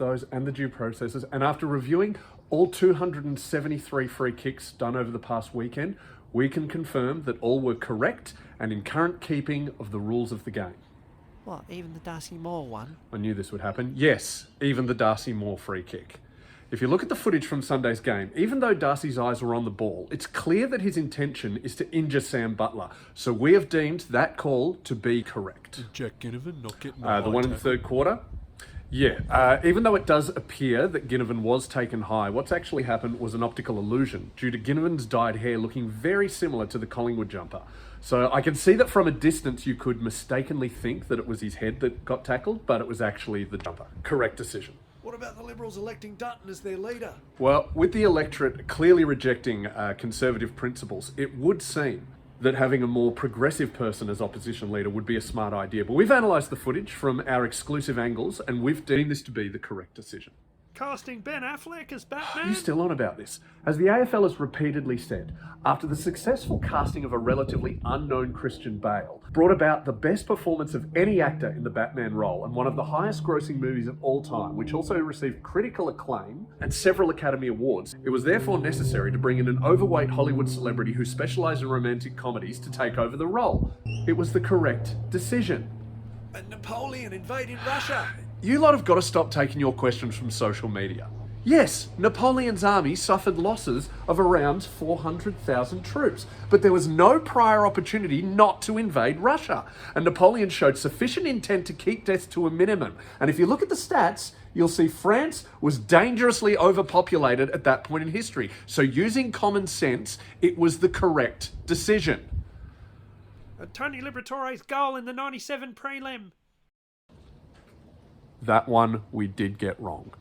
those and the due processes, and after reviewing all 273 free kicks done over the past weekend, we can confirm that all were correct and in current keeping of the rules of the game. What, even the Darcy Moore one? I knew this would happen. Yes, even the Darcy Moore free kick. If you look at the footage from Sunday's game, even though Darcy's eyes were on the ball, it's clear that his intention is to injure Sam Butler. So we have deemed that call to be correct. Jack Ginnivan not getting The one in the third quarter? Yeah, even though it does appear that Ginnivan was taken high, what's actually happened was an optical illusion due to Ginnivan's dyed hair looking very similar to the Collingwood jumper. So I can see that from a distance you could mistakenly think that it was his head that got tackled, but it was actually the jumper. Correct decision. What about the Liberals electing Dutton as their leader? Well, with the electorate clearly rejecting conservative principles, it would seem that having a more progressive person as opposition leader would be a smart idea. But we've analysed the footage from our exclusive angles and we've deemed this to be the correct decision. Casting Ben Affleck as Batman? You still on about this? As the AFL has repeatedly said, after the successful casting of a relatively unknown Christian Bale brought about the best performance of any actor in the Batman role and one of the highest grossing movies of all time, which also received critical acclaim and several Academy Awards, it was therefore necessary to bring in an overweight Hollywood celebrity who specialised in romantic comedies to take over the role. It was the correct decision. And Napoleon invading Russia? You lot have got to stop taking your questions from social media. Yes, Napoleon's army suffered losses of around 400,000 troops, but there was no prior opportunity not to invade Russia. And Napoleon showed sufficient intent to keep deaths to a minimum. And if you look at the stats, you'll see France was dangerously overpopulated at that point in history. So using common sense, it was the correct decision. And Tony Liberatore's goal in the 97 prelim? That one we did get wrong.